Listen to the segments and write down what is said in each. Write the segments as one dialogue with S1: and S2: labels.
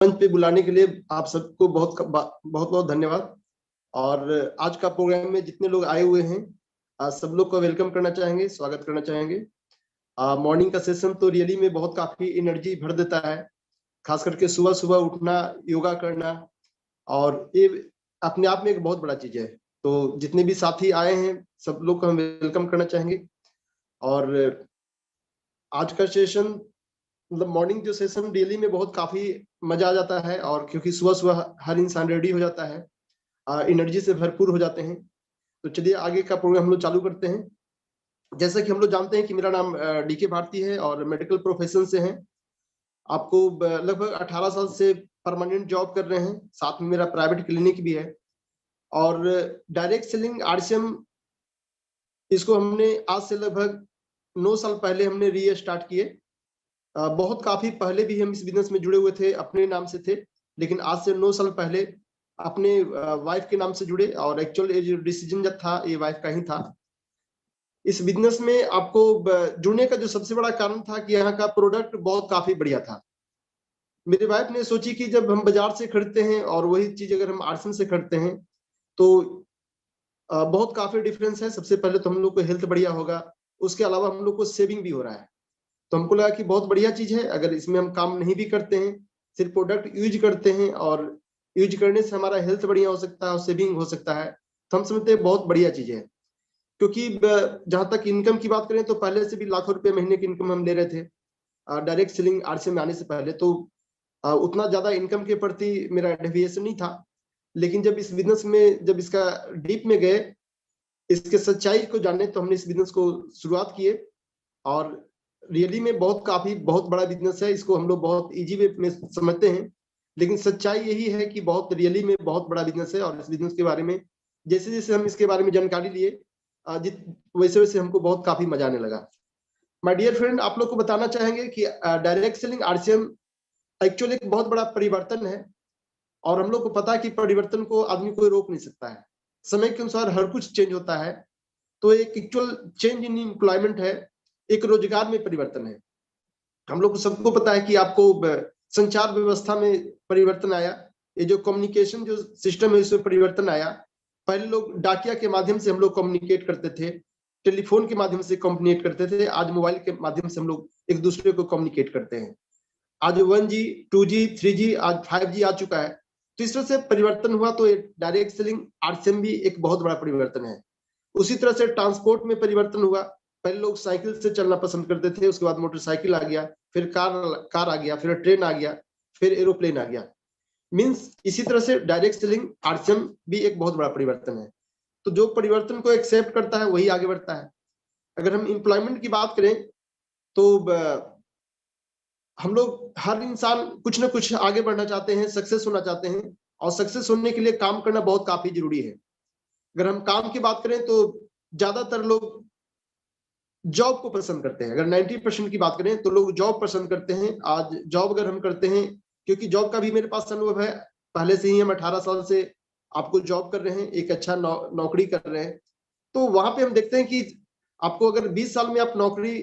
S1: मंच पे बुलाने के लिए आप सबको बहुत बहुत बहुत धन्यवाद। और आज का प्रोग्राम में जितने लोग आए हुए हैं सब लोग को वेलकम करना चाहेंगे, स्वागत करना चाहेंगे। मॉर्निंग का सेशन तो रियली में बहुत काफी एनर्जी भर देता है, खास करके सुबह सुबह उठना, योगा करना, और ये अपने आप में एक बहुत बड़ा चीज है। तो जितने भी साथी आए हैं सब लोग को हम वेलकम करना चाहेंगे। और आज का सेशन मतलब मॉर्निंग जो सेशन डेली में बहुत काफी मजा आ जाता है, और क्योंकि सुबह सुबह हर इंसान रेडी हो जाता है, एनर्जी से भरपूर हो जाते हैं। तो चलिए आगे का प्रोग्राम हम लोग चालू करते हैं। जैसा कि हम लोग जानते हैं कि मेरा नाम डीके भारती है और मेडिकल प्रोफेशन से है। आपको लगभग 18 साल से परमानेंट जॉब कर रहे हैं, साथ में मेरा प्राइवेट क्लिनिक भी है। और डायरेक्ट सेलिंग आरसीएम, इसको हमने आज से लगभग 9 साल पहले हमने री स्टार्ट किए। बहुत काफी पहले भी हम इस बिजनेस में जुड़े हुए थे, अपने नाम से थे, लेकिन आज से 9 साल पहले अपने वाइफ के नाम से जुड़े, और एक्चुअल ये जो डिसीजन जब था ये वाइफ का ही था। इस बिजनेस में आपको जुड़ने का जो सबसे बड़ा कारण था कि यहाँ का प्रोडक्ट बहुत काफी बढ़िया था। मेरी वाइफ ने सोची कि जब हम बाजार से खरीदते हैं और वही चीज अगर हम आरसन से खरीदते हैं तो बहुत काफी डिफरेंस है। सबसे पहले तो हम लोग को हेल्थ बढ़िया होगा, उसके अलावा हम लोग को सेविंग भी हो रहा है। तो हमको लगा कि बहुत बढ़िया चीज है। अगर इसमें हम काम नहीं भी करते हैं, सिर्फ प्रोडक्ट यूज करते हैं, और यूज करने से हमारा हेल्थ बढ़िया हो सकता है और सेविंग हो सकता है, तो हम समझते हैं बहुत बढ़िया चीज है। क्योंकि जहां तक इनकम की बात करें तो पहले से भी लाखों रुपए महीने की इनकम हम ले रहे थे डायरेक्ट सेलिंग आरसीएम में आने से पहले। तो उतना ज्यादा इनकम के प्रति मेरा डेविएशन नहीं था। लेकिन जब इस बिजनेस में जब इसका डीप में गए, इसके सच्चाई को जाने, तो हमने इस बिजनेस को शुरुआत किए। और रियली में बहुत बड़ा बिजनेस है। इसको हम लोग बहुत इजी वे में समझते हैं, लेकिन सच्चाई यही है कि बहुत रियली में बहुत बड़ा बिजनेस है। और इस बिजनेस के बारे में जैसे जैसे हम इसके बारे में जानकारी लिए, वैसे वैसे हमको बहुत काफी मजा आने लगा। माय डियर फ्रेंड, आप लोग को बताना चाहेंगे कि डायरेक्ट सेलिंग आरसीएम एक्चुअली एक बहुत बड़ा परिवर्तन है। और हम लोग को पता है कि परिवर्तन को आदमी कोई रोक नहीं सकता है, समय के अनुसार हर कुछ चेंज होता है। तो एक एक्चुअल चेंज इन एम्प्लॉयमेंट है, एक रोजगार में परिवर्तन है। हम लोग को सबको पता है कि आपको संचार व्यवस्था में परिवर्तन आया, ये जो कम्युनिकेशन जो सिस्टम है इसमें परिवर्तन आया। पहले लोग डाकिया के माध्यम से हम लोग कम्युनिकेट करते थे, टेलीफोन के माध्यम से कम्युनिकेट करते थे। आज मोबाइल के माध्यम से हम लोग एक दूसरे को कम्युनिकेट करते हैं। आज 1G 2G 3G आज 5G आ चुका है। तो इस तरह से परिवर्तन हुआ। तो डायरेक्ट सेलिंग आरसीएम भी एक बहुत बड़ा परिवर्तन है। उसी तरह से ट्रांसपोर्ट में परिवर्तन हुआ। पहले लोग साइकिल से चलना पसंद करते थे, उसके बाद मोटरसाइकिल आ गया, फिर कार आ गया, फिर ट्रेन आ गया, फिर एरोप्लेन आ गया। मींस इसी तरह से डायरेक्ट सेलिंग आरसीएम भी एक बहुत बड़ा परिवर्तन है। तो जो परिवर्तन को एक्सेप्ट करता है वही आगे बढ़ता है। अगर हम एम्प्लॉयमेंट की बात करें तो हम लोग हर इंसान कुछ ना कुछ आगे बढ़ना चाहते हैं, सक्सेस होना चाहते हैं, और सक्सेस होने के लिए काम करना बहुत काफी जरूरी है। अगर हम काम की बात करें तो ज्यादातर लोग जॉब को पसंद करते हैं। अगर 90% की बात करें तो लोग जॉब पसंद करते हैं। आज जॉब अगर हम करते हैं, क्योंकि जॉब का भी मेरे पास अनुभव है, पहले से ही हम 18 साल से आपको जॉब कर रहे हैं, एक अच्छा नौकरी कर रहे हैं। तो वहां पे हम देखते हैं कि आपको अगर 20 साल में आप नौकरी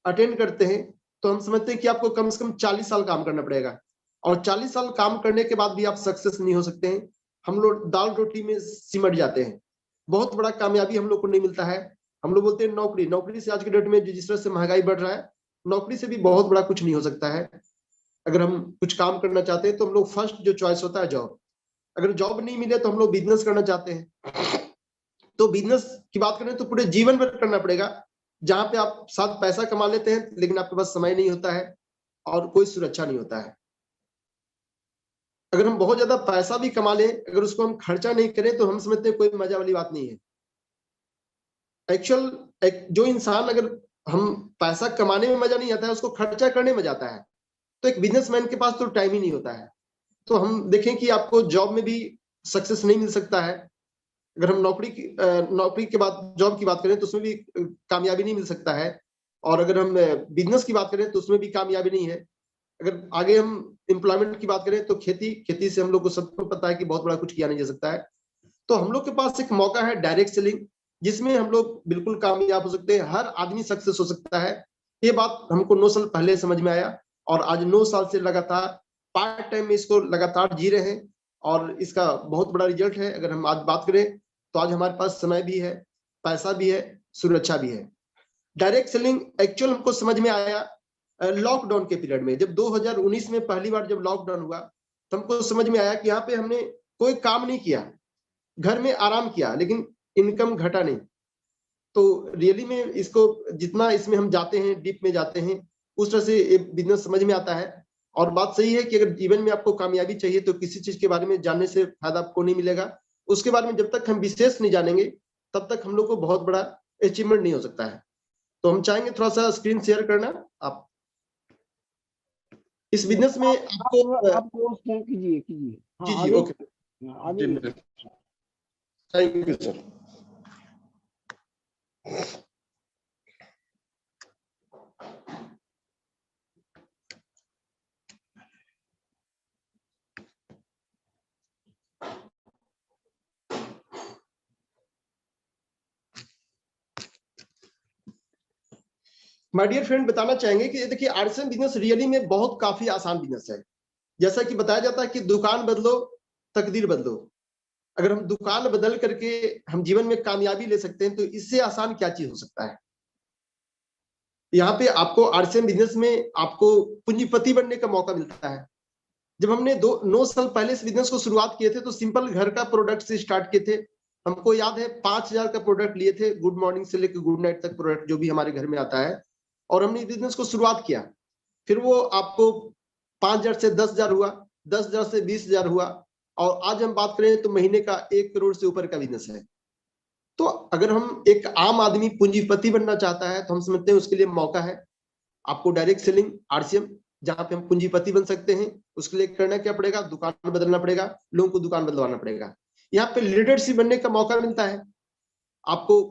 S1: अटेंड करते हैं तो हम समझते हैं कि आपको कम से कम 40 साल काम करना पड़ेगा, और 40 साल काम करने के बाद भी आप सक्सेस नहीं हो सकते हैं। हम लोग दाल रोटी में सिमट जाते हैं, बहुत बड़ा कामयाबी हम लोग को नहीं मिलता है। हम लोग बोलते हैं नौकरी, नौकरी से आज के डेट में जिस तरह से महंगाई बढ़ रहा है, नौकरी से भी बहुत बड़ा कुछ नहीं हो सकता है। अगर हम कुछ काम करना चाहते हैं तो हम लोग फर्स्ट जो चॉइस होता है जॉब। अगर जॉब नहीं मिले तो हम लोग बिजनेस करना चाहते हैं। तो बिजनेस की बात करें तो पूरे जीवन भर करना पड़ेगा, जहां पे आप साथ पैसा कमा लेते हैं लेकिन आपके पास समय नहीं होता है और कोई सुरक्षा नहीं होता है। अगर हम बहुत ज्यादा पैसा भी कमा लें, अगर उसको हम खर्चा नहीं करें तो हम समझते हैं कोई मजा वाली बात नहीं है। एक्चुअल जो इंसान, अगर हम पैसा कमाने में मजा नहीं आता है, उसको खर्चा करने में जाता है। तो एक बिजनेसमैन के पास तो टाइम ही नहीं होता है। तो हम देखें कि आपको जॉब में भी सक्सेस नहीं मिल सकता है। अगर हम नौकरी के बाद जॉब की बात करें तो उसमें भी कामयाबी नहीं मिल सकता है। और अगर हम बिजनेस की बात करें तो उसमें भी कामयाबी नहीं है। अगर आगे हम एम्प्लॉयमेंट की बात करें तो खेती से हम लोग को सबको पता है कि बहुत बड़ा कुछ किया नहीं जा सकता है। तो हम लोग के पास एक मौका है डायरेक्ट सेलिंग, जिसमें हम लोग बिल्कुल कामयाब हो सकते हैं, हर आदमी सक्सेस हो सकता है। ये बात हमको 9 साल पहले समझ में आया, और आज 9 साल से लगातार पार्ट टाइम में इसको लगातार जी रहे हैं और इसका बहुत बड़ा रिजल्ट है। अगर हम आज बात करें तो आज हमारे पास समय भी है, पैसा भी है, सुरक्षा भी है। डायरेक्ट सेलिंग एक्चुअल हमको समझ में आया लॉकडाउन के पीरियड में, जब 2019 में पहली बार जब लॉकडाउन हुआ तो हमको समझ में आया कि यहाँ पे हमने कोई काम नहीं किया, घर में आराम किया, लेकिन इनकम घटा नहीं। तो रियली में इसको जितना इसमें हम जाते हैं, डीप में जाते हैं, उस तरह से बिजनेस समझ में आता है। और बात सही है कि अगर जीवन में आपको कामयाबी चाहिए तो किसी चीज के बारे में जानने से फायदा आपको नहीं मिलेगा, उसके बारे में जब तक हम विशेष नहीं जानेंगे तब तक हम लोग को बहुत बड़ा अचीवमेंट नहीं हो सकता है। तो हम चाहेंगे थोड़ा सा स्क्रीन शेयर करना। आप इस बिजनेस में आपको
S2: कीजिए
S1: जी जी okay thank you sir. My dear friend, बताना चाहेंगे कि देखिए आरसीएम बिजनेस रियली में बहुत काफी आसान बिजनेस है। जैसा कि बताया जाता है कि दुकान बदलो तकदीर बदलो। अगर हम दुकान बदल करके हम जीवन में कामयाबी ले सकते हैं तो इससे आसान क्या चीज हो सकता है। यहाँ पे आपको आरसीएम बिजनेस में आपको पूंजीपति बनने का मौका मिलता है। जब हमने 9 साल पहले इस बिजनेस को शुरुआत किए थे तो सिंपल घर का प्रोडक्ट से स्टार्ट किए थे। हमको याद है 5000 का प्रोडक्ट लिए थे, गुड मॉर्निंग से लेकर गुड नाइट तक प्रोडक्ट जो भी हमारे घर में आता है, और हमने बिजनेस को शुरुआत किया। फिर वो आपको 5000 से 10,000 हुआ, 10,000 से 20,000 हुआ, और आज हम बात करें तो महीने का 1 करोड़ से ऊपर का बिजनेस है। तो अगर हम एक आम आदमी पूंजीपति बनना चाहता है तो हम समझते हैं उसके लिए मौका है। आपको डायरेक्ट सेलिंग आरसीएम जहां पे हम पूंजीपति बन सकते हैं, उसके लिए करना क्या पड़ेगा, दुकान बदलना पड़ेगा, लोगों को दुकान बदलवाना पड़ेगा। यहाँ पे लीडरशिप बनने का मौका मिलता है, आपको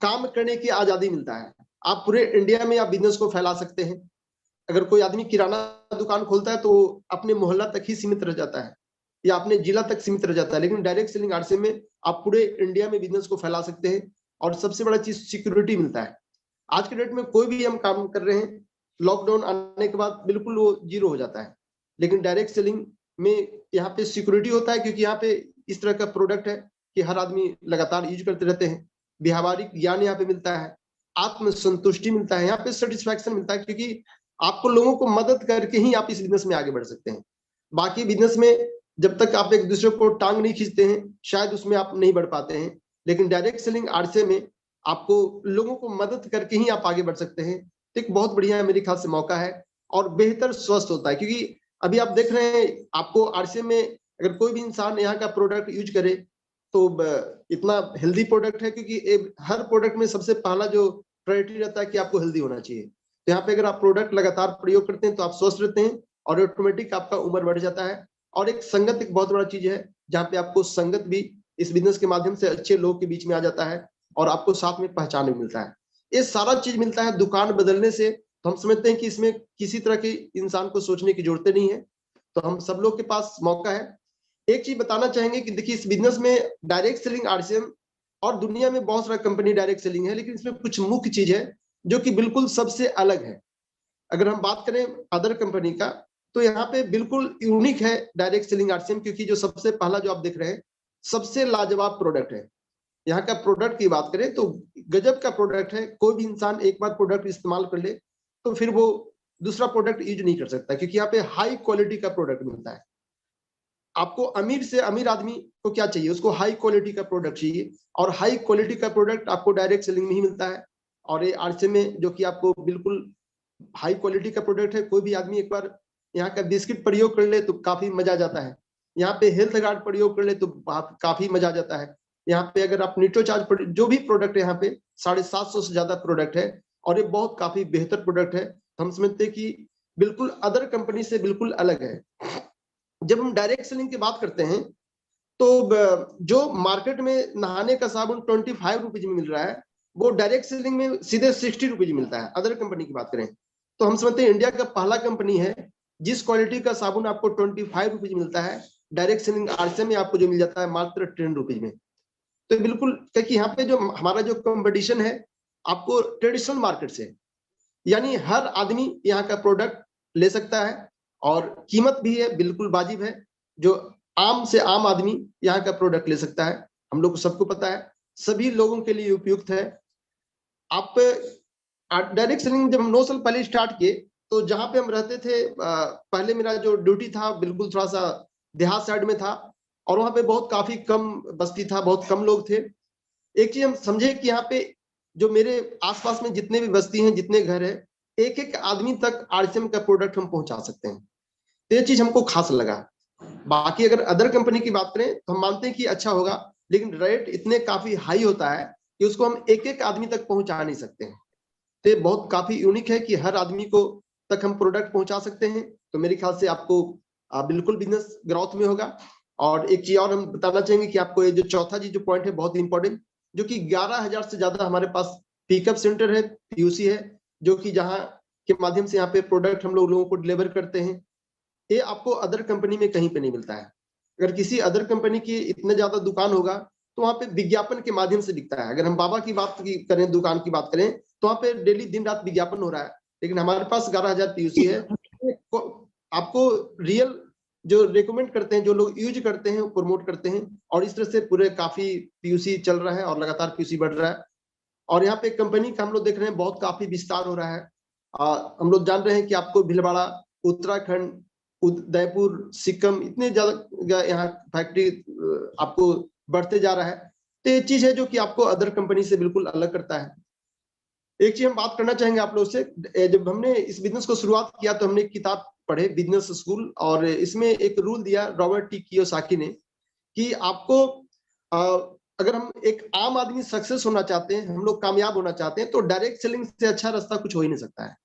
S1: काम करने की आजादी मिलता है। आप पूरे इंडिया में आप बिजनेस को फैला सकते हैं। अगर कोई आदमी किराना दुकान खोलता है तो अपने मोहल्ला तक ही सीमित रह जाता है या अपने जिला तक सीमित रह जाता है, लेकिन डायरेक्ट सेलिंग आरसीएम में आप पूरे इंडिया में बिजनेस को फैला सकते हैं। और सबसे बड़ा चीज सिक्योरिटी मिलता है। आज के डेट में कोई भी हम काम कर रहे हैं, लॉकडाउन आने के बाद बिल्कुल वो जीरो हो जाता है, लेकिन डायरेक्ट सेलिंग में यहाँ पे सिक्योरिटी होता है, क्योंकि यहाँ पे इस तरह का प्रोडक्ट है कि हर आदमी लगातार यूज करते रहते हैं। व्यावहारिक ज्ञान यहाँ पे मिलता है, आत्मसंतुष्टि मिलता है, यहाँ पे सेटिस्फैक्शन मिलता है, क्योंकि आपको लोगों को मदद करके ही आप इस बिजनेस में आगे बढ़ सकते हैं। बाकी बिजनेस में जब तक आप एक दूसरे को टांग नहीं खींचते हैं शायद उसमें आप नहीं बढ़ पाते हैं, लेकिन डायरेक्ट सेलिंग आरसीएम में आपको लोगों को मदद करके ही आप आगे बढ़ सकते हैं। तो एक बहुत बढ़िया मेरे ख्याल से मौका है और बेहतर स्वस्थ होता है, क्योंकि अभी आप देख रहे हैं आपको आरसीएम में अगर कोई भी इंसान यहाँ का प्रोडक्ट यूज करे तो इतना हेल्दी प्रोडक्ट है, क्योंकि हर प्रोडक्ट में सबसे पहला जो प्रायोरिटी रहता है कि आपको हेल्दी होना चाहिए। तो यहाँ पे अगर आप प्रोडक्ट लगातार प्रयोग करते हैं तो आप स्वस्थ रहते हैं और ऑटोमेटिक आपका उम्र बढ़ जाता है। और एक संगत एक बहुत बड़ा चीज है, जहाँ पे आपको संगत भी इस बिजनेस के माध्यम से अच्छे लोग के बीच में आ जाता है और आपको साथ में पहचान भी मिलता है। ये सारा चीज मिलता है दुकान बदलने से। तो हम समझते हैं कि इसमें किसी तरह की इंसान को सोचने की जरूरत नहीं है, तो हम सब लोग के पास मौका है। एक चीज बताना चाहेंगे कि देखिए इस बिजनेस में डायरेक्ट सेलिंग आरसीएम और दुनिया में बहुत सारा कंपनी डायरेक्ट सेलिंग है, लेकिन इसमें कुछ मुख्य चीज है जो कि बिल्कुल सबसे अलग है। अगर हम बात करें अदर कंपनी का तो यहाँ पे बिल्कुल यूनिक है डायरेक्ट सेलिंग आरसीएम, क्योंकि जो सबसे पहला जो आप देख रहे हैं सबसे लाजवाब प्रोडक्ट है। यहाँ का प्रोडक्ट की बात करें तो गजब का प्रोडक्ट है। कोई भी इंसान एक बार प्रोडक्ट इस्तेमाल कर ले तो फिर वो दूसरा प्रोडक्ट यूज नहीं कर सकता, क्योंकि यहाँ पे हाई क्वालिटी का प्रोडक्ट मिलता है। आपको अमीर से अमीर आदमी को क्या चाहिए, उसको हाई क्वालिटी का प्रोडक्ट चाहिए, और हाई क्वालिटी का प्रोडक्ट आपको डायरेक्ट सेलिंग में ही मिलता है। और ये आरसीएम में जो कि आपको बिल्कुल हाई क्वालिटी का प्रोडक्ट है। कोई भी आदमी एक बार यहाँ का बिस्किट प्रयोग कर ले तो काफी मजा आ जाता है, यहाँ पे हेल्थ गार्ड प्रयोग कर ले तो काफी मजा आ जाता है। यहाँ पे अगर आप न्यूट्रोचार्ज जो भी प्रोडक्ट है यहाँ पे 750 से ज्यादा प्रोडक्ट है और ये बहुत काफी बेहतर प्रोडक्ट है। हम समझते हैं कि बिल्कुल अदर कंपनी से बिल्कुल अलग है। जब हम डायरेक्ट सेलिंग की बात करते हैं तो जो मार्केट में नहाने का साबुन 25 रुपीज में मिल रहा है वो डायरेक्ट सेलिंग में सीधे 60 रुपीज मिलता है। अदर कंपनी की बात करें तो हम समझते हैं इंडिया का पहला कंपनी है जिस क्वालिटी का साबुन आपको 25 रुपीज मिलता है, डायरेक्ट सेलिंग आरसीएम में आपको जो मिल जाता है मात्र 10 रुपीज में। तो बिल्कुल क्योंकि यहाँ पे जो हमारा जो कंपटीशन है आपको ट्रेडिशनल मार्केट से, यानी हर आदमी यहाँ का प्रोडक्ट ले सकता है और कीमत भी है बिल्कुल वाजिब है, जो आम से आम आदमी यहाँ का प्रोडक्ट ले सकता है। हम लोग को सबको पता है, सभी लोगों के लिए उपयुक्त है। आप डायरेक्ट सेलिंग जब हम 9 साल पहले स्टार्ट किए, तो जहाँ पे हम रहते थे, पहले मेरा जो ड्यूटी था बिल्कुल थोड़ा सा देहात साइड में था, और वहाँ पे बहुत काफी कम बस्ती था, बहुत कम लोग थे। एक चीज हम समझे कि यहाँ पे जो मेरे आसपास में जितने भी बस्ती हैं, जितने घर है, एक एक आदमी तक आरसीएम का प्रोडक्ट हम पहुंचा सकते हैं। तो ये चीज हमको खास लगा। बाकी अगर अदर कंपनी की बात करें तो हम मानते हैं कि अच्छा होगा, लेकिन रेट इतने काफी हाई होता है कि उसको हम एक एक आदमी तक पहुंचा नहीं सकते हैं। तो ये बहुत काफी यूनिक है कि हर आदमी को तक हम प्रोडक्ट पहुंचा सकते हैं। तो मेरे ख्याल से आपको बिल्कुल बिजनेस ग्रोथ में होगा। और एक चीज और हम बताना चाहेंगे कि आपको ये जो चौथा जी जो पॉइंट है बहुत इंपॉर्टेंट, जो कि 11,000 से ज्यादा हमारे पास पिकअप सेंटर है, पीयूसी है, जो कि जहां के माध्यम से यहाँ पे प्रोडक्ट हम लोगों को डिलीवर करते हैं। ये आपको अदर कंपनी में कहीं पे नहीं मिलता है। अगर किसी अदर कंपनी की इतने ज्यादा दुकान होगा तो वहां पे विज्ञापन के माध्यम से बिकता है। अगर हम बाबा की बात करें, दुकान की बात करें, तो वहां पे डेली दिन रात विज्ञापन हो रहा है। लेकिन हमारे पास 11,000 पीयूसी है। आपको रियल जो रिकमेंड करते हैं, जो लोग यूज करते हैं, वो प्रमोट करते हैं, और इस तरह से पूरे काफी पीयूसी चल रहा है और लगातार पीयूसी बढ़ रहा है। और यहाँ पे कंपनी का हम लोग देख रहे हैं बहुत काफी विस्तार हो रहा है। हम लोग जान रहे हैं कि आपको भीलवाड़ा, उत्तराखंड, उदयपुर, सिक्किम, इतने ज्यादा यहाँ फैक्ट्री आपको बढ़ते जा रहा है। तो ये चीज है जो कि आपको अदर कंपनी से बिल्कुल अलग करता है। एक चीज हम बात करना चाहेंगे आप लोग से, जब हमने इस बिजनेस को शुरुआत किया तो हमने एक किताब पढ़े, बिजनेस स्कूल, और इसमें एक रूल दिया रॉबर्ट टी कियोसाकी ने, कि आपको अगर हम एक आम आदमी सक्सेस होना चाहते हैं, हम लोग कामयाब होना चाहते हैं, तो डायरेक्ट सेलिंग से अच्छा रास्ता कुछ हो ही नहीं सकता है।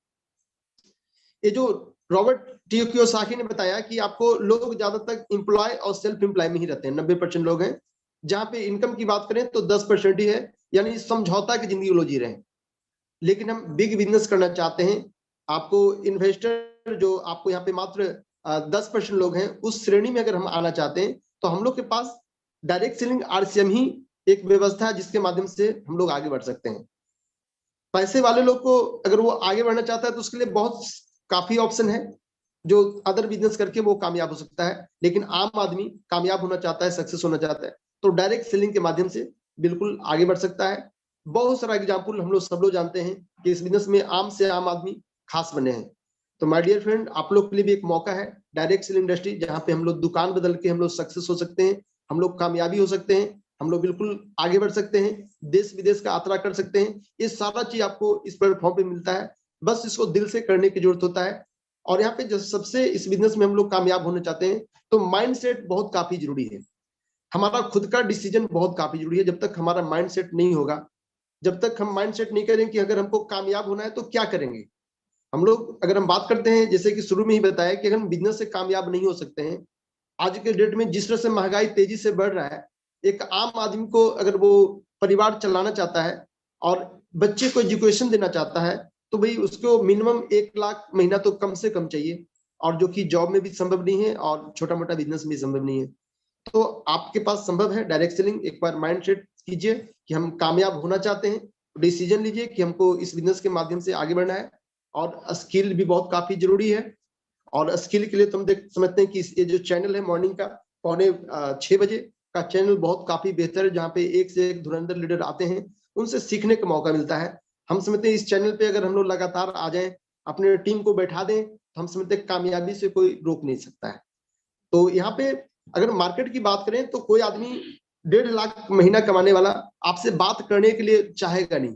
S1: ये जो रॉबर्ट टी कियोसाकी ने बताया कि आपको लोग ज्यादातर इंप्लॉय और सेल्फ इंप्लॉय में ही रहते हैं, 90% लोग हैं। जहां पे इनकम की बात करें तो 10% ही है, यानी समझौता की जिंदगी वो लोग जी रहे हैं। लेकिन हम बिग बिजनेस करना चाहते हैं, आपको इन्वेस्टर जो आपको यहाँ पे मात्र 10% लोग हैं, उस श्रेणी में अगर हम आना चाहते हैं, तो हम लोग के पास डायरेक्ट सेलिंग आरसीएम ही एक व्यवस्था है जिसके माध्यम से हम लोग आगे बढ़ सकते हैं। पैसे वाले लोग को अगर वो आगे बढ़ना चाहता है तो उसके लिए बहुत काफी ऑप्शन है, जो अदर बिजनेस करके वो कामयाब हो सकता है। लेकिन आम आदमी कामयाब होना चाहता है, सक्सेस होना चाहता है, तो डायरेक्ट सेलिंग के माध्यम से बिल्कुल आगे बढ़ सकता है। बहुत सारा एग्जाम्पल हम लोग सब लोग जानते हैं कि इस बिजनेस में आम से आम आदमी खास बने हैं। तो माय डियर फ्रेंड, आप लोग के लिए भी एक मौका है डायरेक्ट सेलिंग इंडस्ट्री, जहां पे हम लोग दुकान बदल के हम लोग सक्सेस हो सकते हैं, हम लोग कामयाबी हो सकते हैं, हम लोग बिल्कुल आगे बढ़ सकते हैं, देश विदेश का यात्रा कर सकते हैं। ये सारा चीज आपको इस प्लेटफॉर्म पे मिलता है, बस इसको दिल से करने की जरूरत होता है। और यहाँ पे जो सबसे इस बिजनेस में हम लोग कामयाब होना चाहते हैं, तो माइंडसेट बहुत काफी जरूरी है। हमारा खुद का डिसीजन बहुत काफी जरूरी है। जब तक हमारा माइंडसेट नहीं होगा, जब तक हम माइंडसेट नहीं करें कि अगर हमको कामयाब होना है तो क्या करेंगे। हम लोग अगर हम बात करते हैं, जैसे कि शुरू में ही बताया कि अगर हम बिजनेस से कामयाब नहीं हो सकते हैं, आज के डेट में जिस तरह से महंगाई तेजी से बढ़ रहा है, एक आम आदमी को अगर वो परिवार चलाना चाहता है और बच्चे को एजुकेशन देना चाहता है, तो भाई उसको मिनिमम 1 लाख महीना तो कम से कम चाहिए, और जो कि जॉब में भी संभव नहीं है और छोटा मोटा बिजनेस में संभव नहीं है। तो आपके पास संभव है डायरेक्ट सेलिंग। एक बार माइंड सेट कीजिए कि हम कामयाब होना चाहते हैं, डिसीजन लीजिए कि हमको इस बिजनेस के माध्यम से आगे बढ़ना है। और स्किल भी बहुत काफी जरूरी है, और स्किल के लिए तुम देख समझते हैं कि ये जो चैनल है मॉर्निंग का 5:45 का चैनल बहुत काफी बेहतर है, जहाँ पे एक से एक धुरंधर लीडर आते हैं, उनसे सीखने का मौका मिलता है। हम समझते हैं इस चैनल पे अगर हम लोग लगातार आ जाएं, अपने टीम को बैठा दें, तो हम समझते हैं कामयाबी से कोई रोक नहीं सकता है। तो यहाँ पे अगर मार्केट की बात करें तो कोई आदमी 1.5 लाख महीना कमाने वाला आपसे बात करने के लिए चाहेगा नहीं,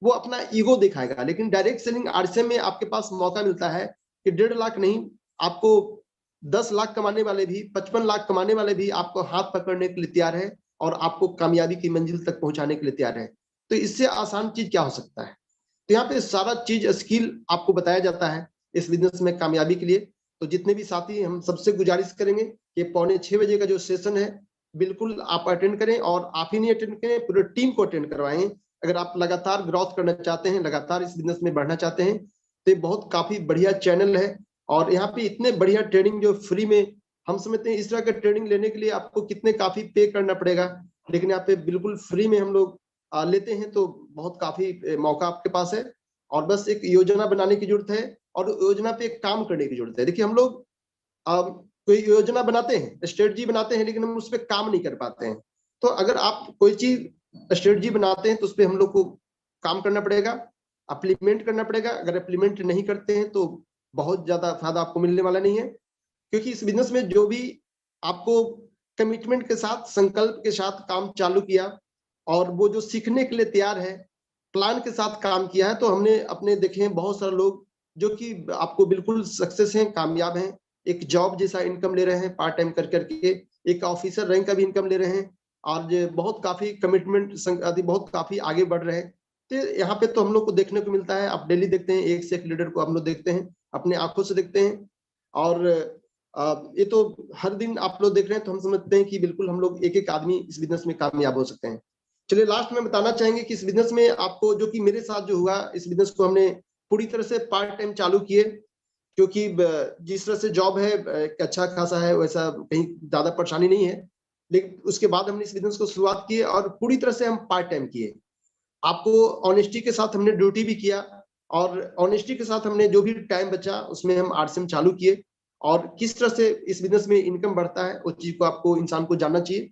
S1: वो अपना ईगो दिखाएगा। लेकिन डायरेक्ट सेलिंग आरसीएम में आपके पास मौका मिलता है कि 1.5 लाख नहीं, आपको 10 लाख कमाने वाले भी, 55 लाख कमाने वाले भी आपको हाथ पकड़ने के लिए तैयार है, और आपको कामयाबी की मंजिल तक पहुंचाने के लिए तैयार है। तो इससे आसान चीज क्या हो सकता है। तो यहाँ पे सारा चीज स्किल आपको बताया जाता है इस बिजनेस में कामयाबी के लिए। तो जितने भी साथी, हम सबसे गुजारिश करेंगे कि 5:45 का जो सेशन है बिल्कुल आप अटेंड करें, और आप ही नहीं अटेंड करें, पूरे टीम को अटेंड करवाएं। अगर आप लगातार ग्रोथ करना चाहते हैं, लगातार इस बिजनेस में बढ़ना चाहते हैं, तो ये बहुत काफी बढ़िया चैनल है। और यहाँ पे इतने बढ़िया ट्रेनिंग जो फ्री में, हम समझते हैं इस तरह का ट्रेनिंग लेने के लिए आपको कितने काफी पे करना पड़ेगा, लेकिन यहाँ पे बिल्कुल फ्री में हम लोग लेते हैं। तो बहुत काफी मौका आपके पास है, और बस एक योजना बनाने की जरूरत है और योजना पे काम करने की जरूरत है। देखिए हम लोग कोई योजना बनाते हैं, स्ट्रेटजी बनाते हैं, लेकिन हम उस पर काम नहीं कर पाते हैं। तो अगर आप कोई चीज स्ट्रेटजी बनाते हैं तो उस पर हम लोग को काम करना पड़ेगा, अप्लीमेंट करना पड़ेगा। अगर अप्लीमेंट नहीं करते हैं तो बहुत ज्यादा फायदा आपको मिलने वाला नहीं है, क्योंकि इस बिजनेस में जो भी आपको कमिटमेंट के साथ, संकल्प के साथ काम चालू किया और वो जो सीखने के लिए तैयार है, प्लान के साथ काम किया है, तो हमने अपने देखे हैं बहुत सारे लोग जो कि आपको बिल्कुल सक्सेस हैं, कामयाब हैं, एक जॉब जैसा इनकम ले रहे हैं पार्ट टाइम कर करके, एक ऑफिसर रैंक का भी इनकम ले रहे हैं और बहुत काफी कमिटमेंट आदि बहुत काफी आगे बढ़ रहे हैं। तो यहाँ पे तो हम लोग को देखने को मिलता है, आप डेली देखते हैं, एक से एक लीडर को हम लोग देखते हैं, अपने आंखों से देखते हैं। और ये तो हर दिन आप लोग देख रहे हैं, तो हम समझते हैं कि बिल्कुल हम लोग एक एक आदमी इस बिजनेस में कामयाब हो सकते हैं। चलिए लास्ट में बताना चाहेंगे कि इस बिजनेस में आपको, जो कि मेरे साथ जो हुआ, इस बिजनेस को हमने पूरी तरह से पार्ट टाइम चालू किए, क्योंकि जिस तरह से जॉब है अच्छा खासा है, वैसा कहीं ज्यादा परेशानी नहीं है। लेकिन उसके बाद हमने इस बिजनेस को शुरुआत की और पूरी तरह से हम पार्ट टाइम किए। आपको ऑनेस्टी के साथ हमने ड्यूटी भी किया और ऑनेस्टी के साथ हमने जो भी टाइम बचा उसमें हम आरसीएम चालू किए। और किस तरह से इस बिजनेस में इनकम बढ़ता है उस चीज को आपको, इंसान को जानना चाहिए।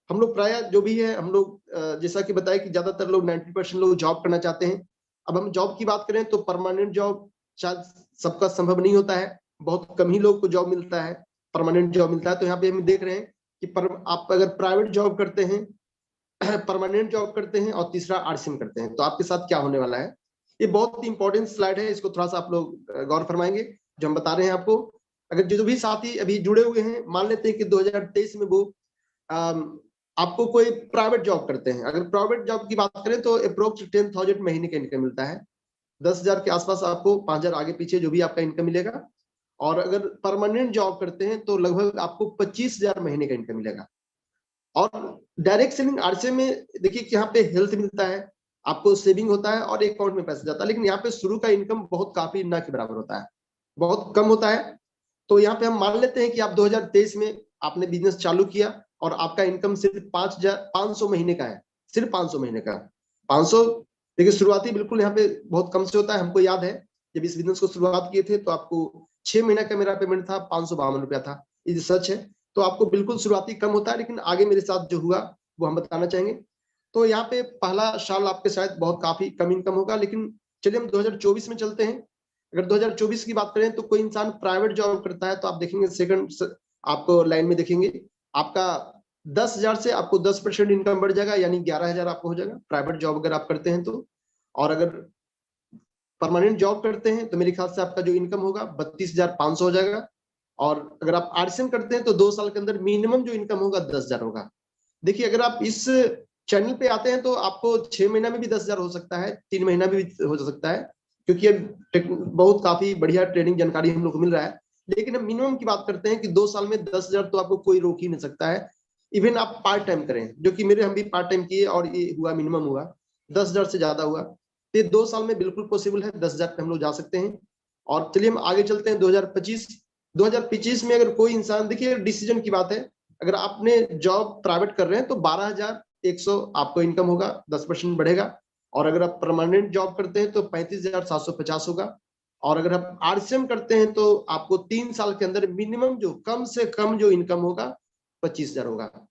S1: हम लोग प्राय जो भी है, हम लोग जैसा कि बताया कि ज्यादातर लोग 90% लोग जॉब करना चाहते हैं। अब हम जॉब की बात करें तो परमानेंट जॉब शायद सबका संभव नहीं होता है, बहुत कम ही लोग को जॉब मिलता है, परमानेंट जॉब मिलता है। तो यहाँ पे हम देख रहे हैं कि आप अगर प्राइवेट जॉब करते हैं, परमानेंट जॉब करते हैं और तीसरा आरसीएम करते हैं, तो आपके साथ क्या होने वाला है। ये बहुत ही इंपॉर्टेंट स्लाइड है, इसको थोड़ा सा आप लोग गौर फरमाएंगे जो हम बता रहे हैं आपको। अगर जो भी साथी अभी जुड़े हुए हैं, मान लेते हैं कि 2023 में वो आपको कोई प्राइवेट जॉब करते हैं। अगर प्राइवेट जॉब की बात करें तो अप्रोक्स 10,000 महीने का इनकम मिलता है, 10,000 के आसपास आपको, 5,000 आगे पीछे जो भी आपका इनकम मिलेगा। और अगर परमानेंट जॉब करते हैं तो लगभग आपको 25,000 महीने का इनकम मिलेगा। और डायरेक्ट सेविंग आरसीएम में देखिए कि यहाँ पे हेल्थ मिलता है, आपको सेविंग होता है और एक अकाउंट में पैसा जाता है, लेकिन यहाँ पे शुरू का इनकम बहुत काफी ना के बराबर होता है, बहुत कम होता है। तो यहाँ पे हम मान लेते हैं कि आप 2023 में आपने बिजनेस चालू किया और आपका इनकम सिर्फ 5,500 महीने का है, सिर्फ 500 महीने का। 500 देखिए शुरुआती बिल्कुल यहाँ पे बहुत कम से होता है। हमको याद है जब इस बिजनेस को शुरुआत किए थे तो आपको 6 महीना का मेरा पेमेंट था, 552 रुपया था, ये सच है। तो आपको बिल्कुल शुरुआती कम होता है, लेकिन आगे मेरे साथ जो हुआ वो हम बताना चाहेंगे। तो यहाँ पे पहला साल आपके शायद बहुत काफी कम इनकम होगा, लेकिन चलिए हम 2024 में चलते हैं। अगर 2024 की बात करें तो कोई इंसान प्राइवेट जॉब करता है तो आप देखेंगे सेकंड आपको लाइन में देखेंगे आपका 10,000 से आपको 10% इनकम बढ़ जाएगा, यानी 11,000 आपको हो जाएगा प्राइवेट जॉब अगर आप करते हैं तो। और अगर परमानेंट जॉब करते हैं तो मेरे ख्याल से आपका जो इनकम होगा 32,500 हो जाएगा। और अगर आप आरसीएम करते हैं तो 2 साल के अंदर मिनिमम जो इनकम होगा 10,000 होगा। देखिए अगर आप इस चैनल पे आते हैं तो आपको 6 महीना में भी 10,000 हो सकता है, 3 महीना में भी हो सकता है, क्योंकि बहुत काफी बढ़िया ट्रेनिंग जानकारी हम लोग को मिल रहा है। लेकिन हम मिनिमम की बात करते हैं कि 2 साल में 10,000 तो आपको कोई रोक ही नहीं सकता है। इवन आप पार्ट टाइम करें, जो कि मेरे हम भी पार्ट टाइम किए और ये हुआ, मिनिमम हुआ 10,000 से ज्यादा हुआ। तो 2 साल में बिल्कुल पॉसिबल है, 10,000 पे हम लोग जा सकते हैं। और चलिए हम आगे चलते हैं 2025 में। अगर कोई इंसान, देखिए डिसीजन की बात है, अगर आपने जॉब प्राइवेट कर रहे हैं तो 12,100 आपको इनकम होगा, 10% बढ़ेगा। और अगर आप परमानेंट जॉब करते हैं तो 35,750 होगा। और अगर आप आरसीएम करते हैं तो आपको 3 साल के अंदर मिनिमम जो कम से कम जो इनकम होगा 25,000 होगा।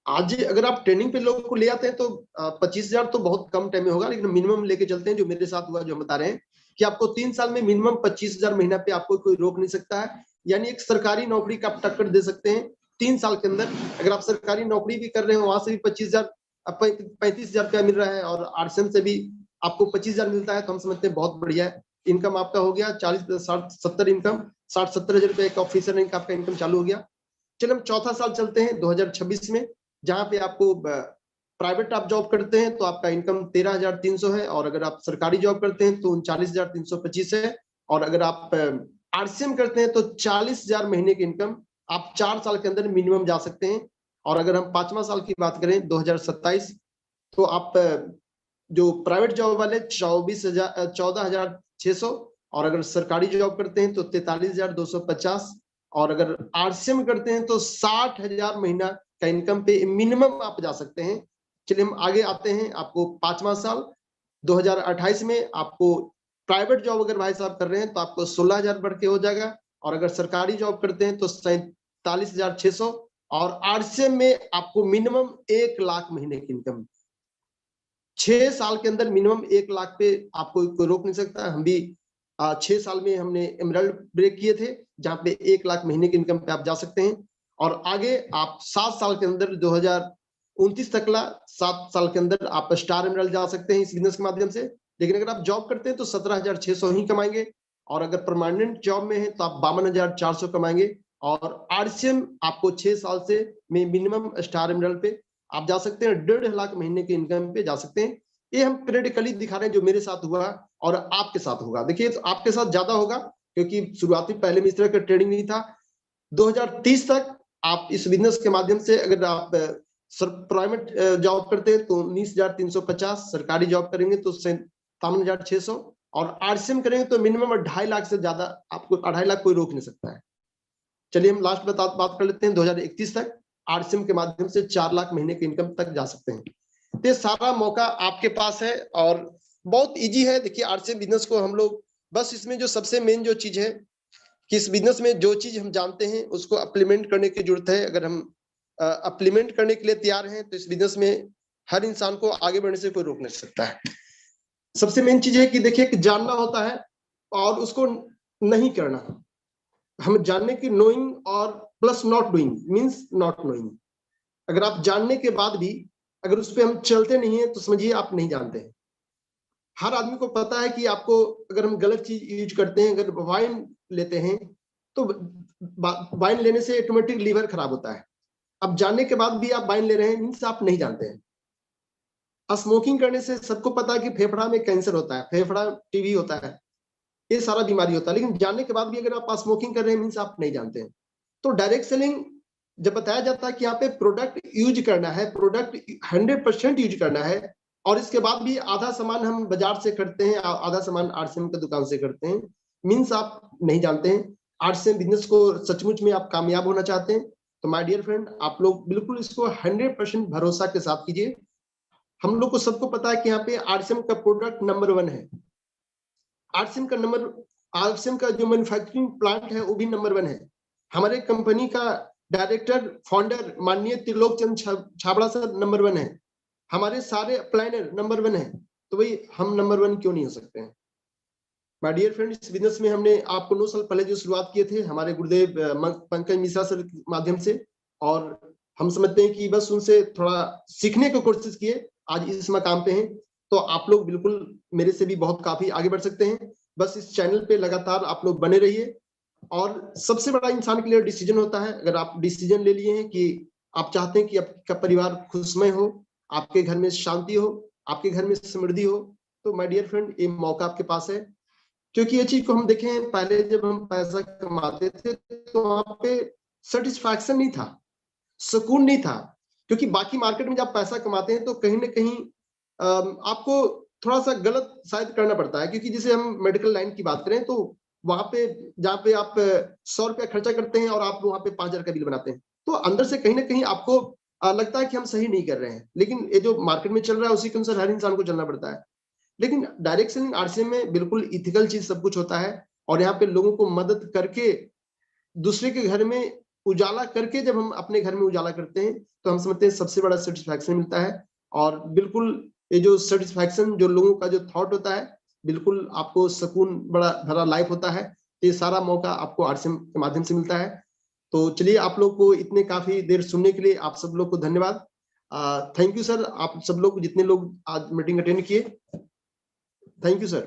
S1: आज अगर आप ट्रेनिंग पे लोगों को ले आते हैं तो 25,000 तो बहुत कम टाइम में होगा, लेकिन मिनिमम लेके चलते हैं जो मेरे साथ हुआ, जो हम बता रहे हैं कि आपको 3 साल में मिनिमम 25,000 महीना पे आपको कोई रोक नहीं सकता है। यानी एक सरकारी नौकरी का आप टक्कर दे सकते हैं 3 साल के अंदर। अगर आप सरकारी नौकरी भी कर रहे हो, वहां से भी 25,000 35,000 रुपया मिल रहा है और आरसीएम से भी आपको 25,000 मिलता है, तो हम समझते हैं बहुत बढ़िया है। इनकम आपका हो गया 40-60-70 इनकम, 60-70 रुपए एक ऑफिसर रैंक आपका इनकम चालू हो गया। चलिए हम चौथा साल चलते हैं 2026 में, जहां पे आपको प्राइवेट आप जॉब करते हैं तो आपका इनकम 13,300 है। और अगर आप सरकारी जॉब करते हैं तो 39,325 है। और अगर आप आरसीएम करते हैं तो 40,000 महीने की इनकम आप 4 साल के अंदर मिनिमम जा सकते हैं। और अगर हम 5वां साल की बात करें 2027, तो आप जो प्राइवेट जॉब वाले 14,600, और अगर सरकारी जॉब करते हैं तो 43,250, और अगर आरसीएम करते हैं तो 60,000 महीना का इनकम पे मिनिमम आप जा सकते हैं। चलिए हम आगे आते हैं, आपको 5वां साल 2028 में आपको प्राइवेट जॉब अगर भाई साहब कर रहे हैं तो आपको 16,000 बढ़ के हो जाएगा। और अगर सरकारी जॉब करते हैं तो 47,600, और RCM में आपको मिनिमम 1 लाख महीने की इनकम। 6 साल के अंदर मिनिमम 1 लाख पे आपको कोई रोक नहीं सकता। हम भी 6 साल में हमने एमराल्ड ब्रेक किए थे, जहां पे 1 लाख महीने की इनकम पे आप जा सकते हैं। और आगे आप 7 साल के अंदर 2029 तक 7 साल के अंदर आप स्टार एमराल्ड जा सकते हैं इस बिजनेस के माध्यम से। लेकिन अगर आप जॉब करते हैं तो 17,600 ही कमाएंगे, और अगर परमानेंट जॉब में है तो आप 52,400 कमाएंगे। और RCM आपको 6 साल से में मिनिमम स्टार एमराल्ड पे आप जा सकते हैं, 1.5 लाख महीने की इनकम पे जा सकते हैं। ये हम पीरियडिकली दिखा रहे हैं जो मेरे साथ हुआ और आपके साथ होगा। देखिए तो आपके साथ ज्यादा होगा, क्योंकि शुरुआती पहले में इस तरह का ट्रेडिंग नहीं था। 2030 तक आप इस बिजनेस के माध्यम से, अगर आप प्राइवेट जॉब करते हैं तो 19,350, सरकारी जॉब करेंगे तो 57,600, और RCM करेंगे तो मिनिमम 2.5 लाख से ज्यादा आपको 2.5 लाख कोई रोक नहीं सकता है। चलिए हम लास्ट में बात कर लेते हैं। 2031 तक RCM के माध्यम से 4 लाख महीने की इनकम तक जा सकते हैं। ये सारा मौका आपके पास है और बहुत इजी है। देखिए RCM बिजनेस को हम लोग बस इसमें जो सबसे मेन जो चीज है कि इस बिजनेस में जो चीज हम जानते हैं उसको अप्लीमेंट करने की जरूरत है। अगर हम अप्लीमेंट करने के लिए तैयार हैं तो इस बिजनेस में हर इंसान को आगे बढ़ने से कोई रोक नहीं सकता है। सबसे मेन चीज है कि देखिए कि जानना होता है और उसको नहीं करना। हम जानने की नोइंग और plus not doing means not knowing. अगर आप जानने के बाद भी अगर उस पर हम चलते नहीं है तो समझिए आप नहीं जानते हैं। हर आदमी को पता है कि आपको अगर हम गलत चीज यूज करते हैं, अगर वाइन लेते हैं तो वाइन लेने से ऑटोमेटिक लीवर खराब होता है। अब जानने के बाद भी आप वाइन ले रहे हैं मीन्स आप नहीं जानते हैं। स्मोकिंग करने से सबको पता है कि फेफड़ा में कैंसर होता है, फेफड़ा टीबी होता है, ये सारा बीमारी होता है। लेकिन जानने के बाद भी अगर आप स्मोकिंग कर रहे हैं मीन्स आप नहीं जानते हैं। तो डायरेक्ट सेलिंग जब बताया जाता है कि यहाँ पे प्रोडक्ट यूज करना है, प्रोडक्ट 100% यूज करना है, और इसके बाद भी आधा सामान हम बाजार से करते हैं, आधा सामान RCM की दुकान से करते हैं, मीन्स आप नहीं जानते हैं। RCM बिजनेस को सचमुच में आप कामयाब होना चाहते हैं तो माय डियर फ्रेंड आप लोग बिल्कुल इसको 100% भरोसा के साथ कीजिए। हम लोग को सबको पता है कि यहाँ पे RCM का प्रोडक्ट नंबर 1 है। RCM का जो मैन्युफैक्चरिंग प्लांट है वो भी नंबर 1 है। हमारे कंपनी का डायरेक्टर फाउंडर माननीय त्रिलोक चंद छाबड़ा सर नंबर 1 है। हमारे सारे प्लानर नंबर 1 है। तो भाई हम नंबर 1 क्यों नहीं हो सकते हैं? माय डियर फ्रेंड इस बिजनेस में हमने आपको 9 साल पहले जो शुरुआत किए थे हमारे गुरुदेव पंकज मिश्रा सर के माध्यम से, और हम समझते हैं कि बस उनसे थोड़ा सीखने की कोशिश किए, आज इस मकाम पे हैं। तो आप लोग बिल्कुल मेरे से भी बहुत काफी आगे बढ़ सकते हैं। बस इस चैनल पे लगातार आप लोग बने रहिए। और सबसे बड़ा इंसान के लिए डिसीजन होता है। अगर आप डिसीजन ले लिए हैं कि आप चाहते हैं कि आपका परिवार खुशमय हो, आपके घर में शांति हो, आपके घर में समृद्धि हो, तो माय डियर फ्रेंड ये मौका आपके पास है। क्योंकि ये चीज को हम देखें, पहले जब हम पैसा कमाते थे तो वहां पे सेटिस्फैक्शन नहीं था, सुकून नहीं था। क्योंकि बाकी मार्केट में जब पैसा कमाते हैं तो कहीं ना कहीं आपको थोड़ा सा गलत शायद करना पड़ता है। क्योंकि जैसे हम मेडिकल लाइन की बात करें तो वहां पे जहाँ पे आप 100 रुपया खर्चा करते हैं और आप वहां पे 5,000 का बिल बनाते हैं, तो अंदर से कहीं ना कहीं आपको लगता है कि हम सही नहीं कर रहे हैं। लेकिन ये जो मार्केट में चल रहा है उसी के अनुसार हर इंसान को चलना पड़ता है। लेकिन डायरेक्ट सेलिंग RCM में बिल्कुल इथिकल चीज सब कुछ होता है, और यहाँ पे लोगों को मदद करके दूसरे के घर में उजाला करके जब हम अपने घर में उजाला करते हैं तो हम समझते हैं सबसे बड़ा सेटिस्फैक्शन मिलता है। और बिल्कुल ये जो सेटिस्फैक्शन जो लोगों का जो थॉट होता है, बिल्कुल आपको सुकून बड़ा भरा लाइफ होता है। ये सारा मौका आपको RCM के माध्यम से मिलता है। तो चलिए आप लोग को इतने काफी देर सुनने के लिए आप सब लोग को धन्यवाद। थैंक यू सर, आप सब लोग जितने लोग आज मीटिंग अटेंड किए, थैंक यू सर।